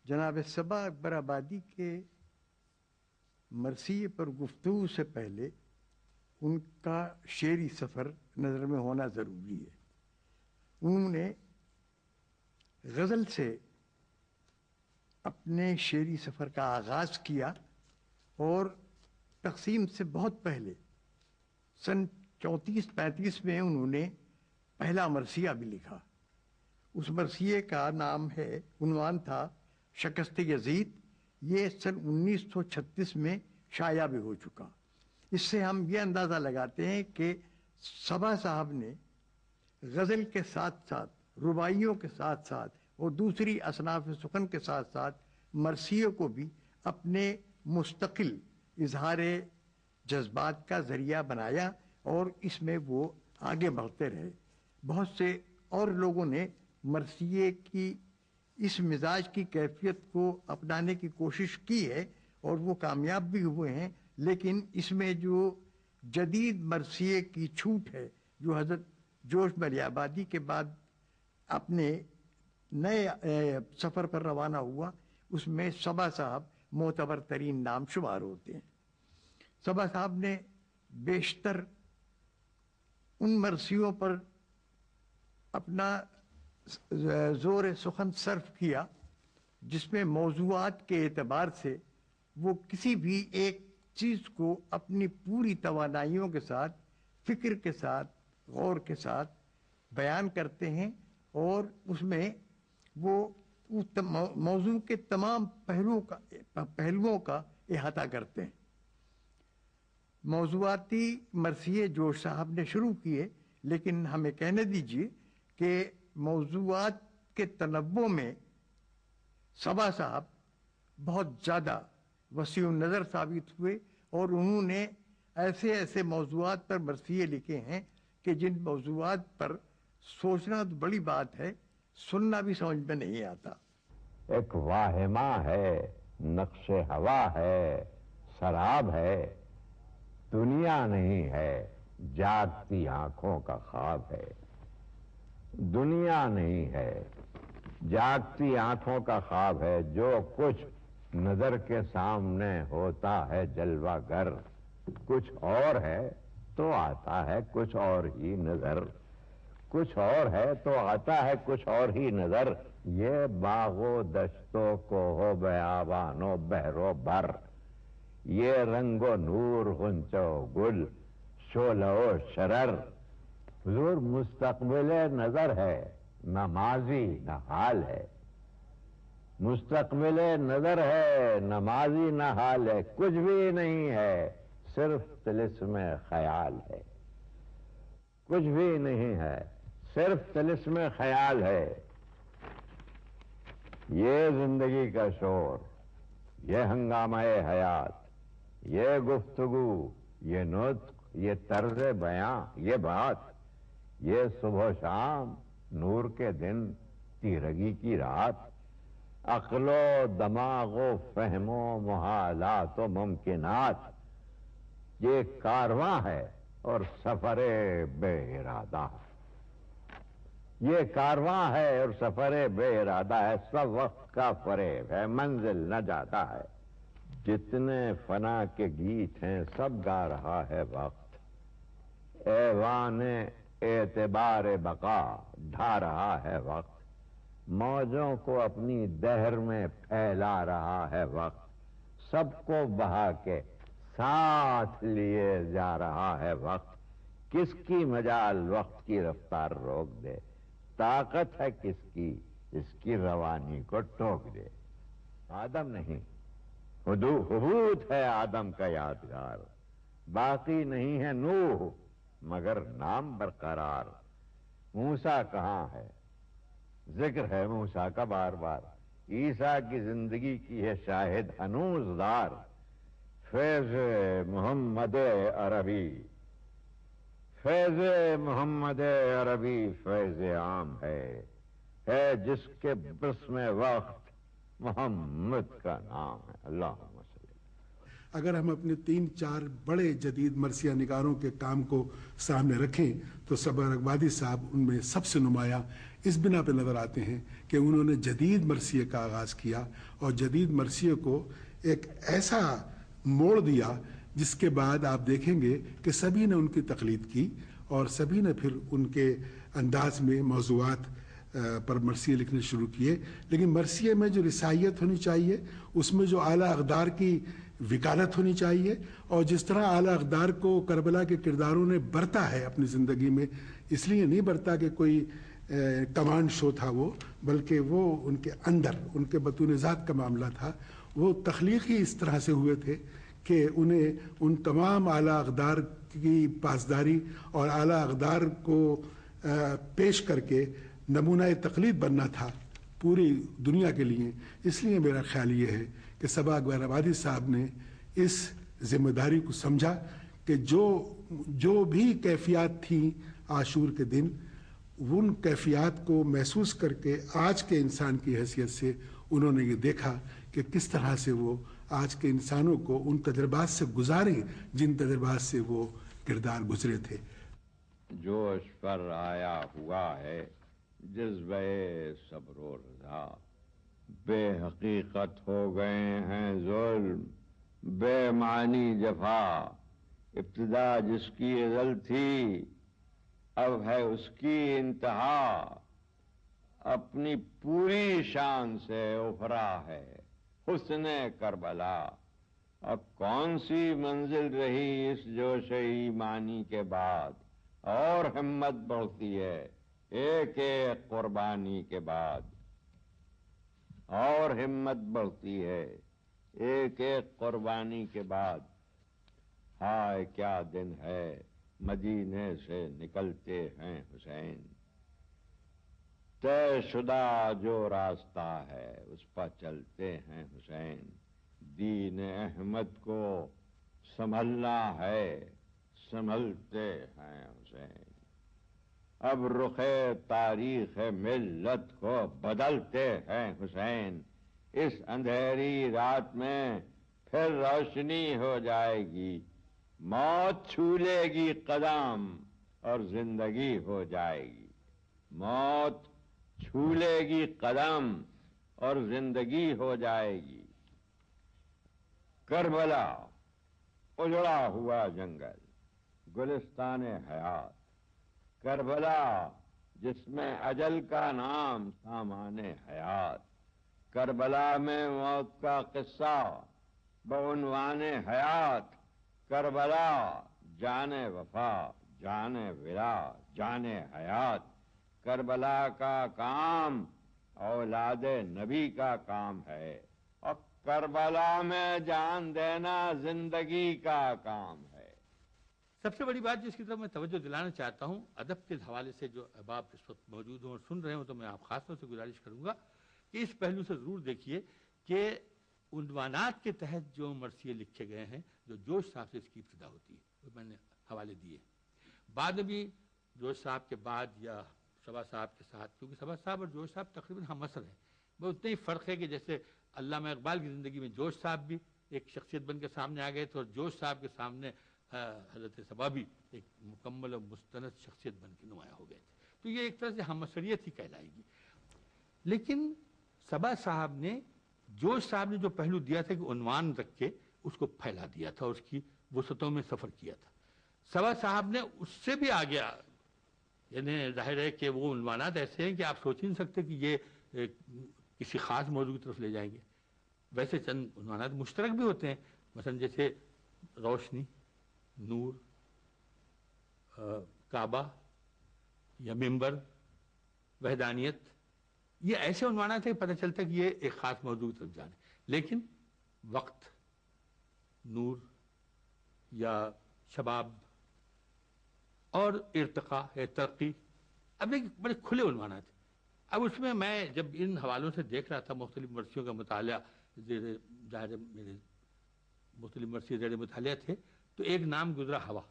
جناب صبا اکبر آبادی کے مرثیے پر گفتگو سے پہلے ان کا شعری سفر نظر میں ہونا ضروری ہے۔ انہوں نے غزل سے اپنے شعری سفر کا آغاز کیا اور تقسیم سے بہت پہلے سن 34-35 میں انہوں نے پہلا مرثیہ بھی لکھا۔ اس مرثیے کا نام ہے، عنوان تھا شکست یزید۔ یہ سن 1936 میں شائع بھی ہو چکا۔ اس سے ہم یہ اندازہ لگاتے ہیں کہ صبا صاحب نے غزل کے ساتھ ساتھ، رباعیوں کے ساتھ ساتھ اور دوسری اصناف سخن کے ساتھ ساتھ مرثیے کو بھی اپنے مستقل اظہار جذبات کا ذریعہ بنایا اور اس میں وہ آگے بڑھتے رہے۔ بہت سے اور لوگوں نے مرثیے کی اس مزاج کی کیفیت کو اپنانے کی کوشش کی ہے اور وہ کامیاب بھی ہوئے ہیں، لیکن اس میں جو جدید مرثیے کی چھوٹ ہے، جو حضرت جوش بلی آبادی کے بعد اپنے نئے سفر پر روانہ ہوا، اس میں صبا صاحب معتبر ترین نام شمار ہوتے ہیں۔ صبا صاحب نے بیشتر ان مرثیوں پر اپنا زور سخن صرف کیا جس میں موضوعات کے اعتبار سے وہ کسی بھی ایک چیز کو اپنی پوری توانائیوں کے ساتھ، فکر کے ساتھ، غور کے ساتھ بیان کرتے ہیں اور اس میں وہ موضوع کے تمام پہلوؤں کا احاطہ کرتے ہیں۔ موضوعاتی مرثیے جوش صاحب نے شروع کیے، لیکن ہمیں کہنے دیجئے کہ موضوعات کے تنوع میں صبا صاحب بہت زیادہ وسیع النظر ثابت ہوئے اور انہوں نے ایسے موضوعات پر مرثیے لکھے ہیں کہ جن موضوعات پر سوچنا تو بڑی بات ہے، سننا بھی سمجھ میں نہیں آتا۔ ایک واہمہ ہے، نقش ہوا ہے، سراب ہے، دنیا نہیں ہے، جاگتی آنکھوں کا خواب ہے۔ دنیا نہیں ہے، جاگتی آنکھوں کا خواب ہے، جو کچھ نظر کے سامنے ہوتا ہے جلوہ گر، کچھ اور ہے تو آتا ہے کچھ اور ہی نظر، کچھ اور ہے تو آتا ہے کچھ اور ہی نظر۔ یہ باغ و دشتوں کو ہو بیابان و بحر و بر، یہ رنگ و نور غنچہ و گل، شعلہ و شرر۔ حضور مستقبل نظر ہے، نہ ماضی نہ حال ہے۔ مستقبل نظر ہے، نہ ماضی نہ حال ہے، کچھ بھی نہیں ہے، صرف طلسم خیال ہے۔ کچھ بھی نہیں ہے، صرف طلسم خیال ہے۔ یہ زندگی کا شور، یہ ہنگامہ حیات، یہ گفتگو، یہ نطق، یہ طرز بیاں، یہ بات، یہ صبح و شام، نور کے دن، تیرگی کی رات، عقل و دماغ و فہم و محالات و ممکنات، یہ کارواں ہے اور سفر بے ارادہ۔ یہ کارواں ہے اور سفر بے ارادہ ہے، سب وقت کا فریب ہے، منزل نہ جاتا ہے۔ جتنے فنا کے گیت ہیں سب گا رہا ہے وقت، ایوان اعتبار بقا ڈھا رہا ہے وقت، موجوں کو اپنی دہر میں پھیلا رہا ہے وقت، سب کو بہا کے ساتھ لیے جا رہا ہے وقت۔ کس کی مجال وقت کی رفتار روک دے، طاقت ہے کس کی اس کی روانی کو ٹوک دے۔ آدم نہیں، حدود ہے آدم کا یادگار، باقی نہیں ہے نوح مگر نام برقرار۔ موسیٰ کہاں ہے، ذکر ہے موسیٰ کا بار بار، عیسیٰ کی زندگی کی ہے شاہد ہنوز دار۔ فیض محمد عربی، فیض محمد عربی فیض عام ہے جس کے بسم وقت محمد کا نام ہے۔ اللہم صلی۔ اگر ہم اپنے 3-4 بڑے جدید مرثیہ نگاروں کے کام کو سامنے رکھیں تو صبا رغبادی صاحب ان میں سب سے نمایاں اس بنا پہ نظر آتے ہیں کہ انہوں نے جدید مرثیے کا آغاز کیا اور جدید مرثیے کو ایک ایسا موڑ دیا جس کے بعد آپ دیکھیں گے کہ سبھی نے ان کی تقلید کی اور سبھی نے پھر ان کے انداز میں موضوعات پر مرثیے لکھنے شروع کیے. لیکن مرثیے میں جو رسائیت ہونی چاہیے، اس میں جو اعلیٰ اقدار کی وکالت ہونی چاہیے، اور جس طرح اعلیٰ اقدار کو کربلا کے کرداروں نے برتا ہے اپنی زندگی میں، اس لیے نہیں برتا کہ کوئی کمانڈ شو تھا وہ، بلکہ وہ ان کے اندر ان کے بطون ذات کا معاملہ تھا. وہ تخلیقی اس طرح سے ہوئے تھے کہ انہیں ان تمام اعلیٰ اقدار کی پاسداری اور اعلیٰ اقدار کو پیش کر کے نمونہ تقلید بننا تھا پوری دنیا کے لیے. اس لیے میرا خیال یہ ہے کہ صبا رغبادی صاحب نے اس ذمہ داری کو سمجھا کہ جو بھی کیفیات تھیں عاشور کے دن، ان کیفیات کو محسوس کر کے آج کے انسان کی حیثیت سے انہوں نے یہ دیکھا کہ کس طرح سے وہ آج کے انسانوں کو ان تجربات سے گزاریں جن تجربات سے وہ کردار گزرے تھے. جوش پر آیا ہوا ہے جذبہ صبر و رضا، بے حقیقت ہو گئے ہیں ظلم، بے معنی جفا. ابتدا جس کی ازل تھی اب ہے اس کی انتہا، اپنی پوری شان سے ابھرا ہے حسن کربلا. اب کون سی منزل رہی اس جوش ایمانی کے بعد، اور ہمت بڑھتی ہے ایک ایک قربانی کے بعد، اور ہمت بڑھتی ہے ایک ایک قربانی کے بعد. ہائے کیا دن ہے مدینے سے نکلتے ہیں حسین، طے شدہ جو راستہ ہے اس پر چلتے ہیں حسین. دین احمد کو سنبھلنا ہے سنبھلتے ہیں حسین. اب رخ تاریخ ملت کو بدلتے ہیں حسین. اس اندھیری رات میں پھر روشنی ہو جائے گی، موت چھو لے گی قدم اور زندگی ہو جائے گی. موت چھو لے گی قدم اور زندگی ہو جائے گی. کربلا اجڑا ہوا جنگل، گلستان حیات. کربلا جس میں اجل کا نام سامان حیات. کربلا میں موت کا قصہ بعنوان حیات. کربلا جان وفا، جان ولا، جان حیات. کربلا کا کام اولاد نبی کا کام ہے، اور کربلا میں جان دینا زندگی کا کام ہے. سب سے بڑی بات جس کی طرف میں توجہ دلانا چاہتا ہوں ادب کے حوالے سے، جو احباب اس وقت موجود ہوں اور سن رہے ہوں، تو میں آپ خاص طور سے گزارش کروں گا کہ اس پہلو سے ضرور دیکھیے کہ عنوانات کے تحت جو مرثیے لکھے گئے ہیں، جو جوش صاحب سے اس کی ابتدا ہوتی ہے، وہ میں نے حوالے دیے. بعد میں بھی جوش صاحب کے بعد یا صبا صاحب کے ساتھ، کیونکہ صبا صاحب اور جوش صاحب تقریباً ہم عصر ہیں، وہ اتنا ہی فرق ہے کہ جیسے علامہ اقبال کی زندگی میں جوش صاحب بھی ایک شخصیت بن کے سامنے آ گئے تھے، اور جوش صاحب کے سامنے حضرت صبا بھی ایک مکمل و مستند شخصیت بن کے نمایاں ہو گئے تھے. تو یہ ایک طرح سے ہم عصریت ہی کہلائے گی. لیکن صبا صاحب نے، جوش صاحب نے جو پہلو دیا تھا کہ عنوان رکھ کے اس کو پھیلا دیا تھا، اس کی وسعتوں میں سفر کیا تھا. صبا صاحب نے اس سے بھی آگے، یعنی ظاہر ہے کہ وہ عنوانات ایسے ہیں کہ آپ سوچ ہی نہیں سکتے کہ یہ کسی خاص موضوع کی طرف لے جائیں گے. ویسے چند عنوانات مشترک بھی ہوتے ہیں، مثلا جیسے روشنی، نور، کعبہ یا منبر، وحدانیت. یہ ایسے عنوانات ہیں کہ پتہ چلتا ہے کہ یہ ایک خاص موضوع کی طرف جانے. لیکن وقت، نور یا شباب اور ارتقاء ہے ترقی، اب ایک بڑے کھلے عنوانات ہیں. اب اس میں جب ان حوالوں سے دیکھ رہا تھا، مختلف مرثیوں کا مطالعہ، ظاہر میرے مختلف مرثیے زیر مطالعہ تھے، تو ایک نام گزرا ہوا.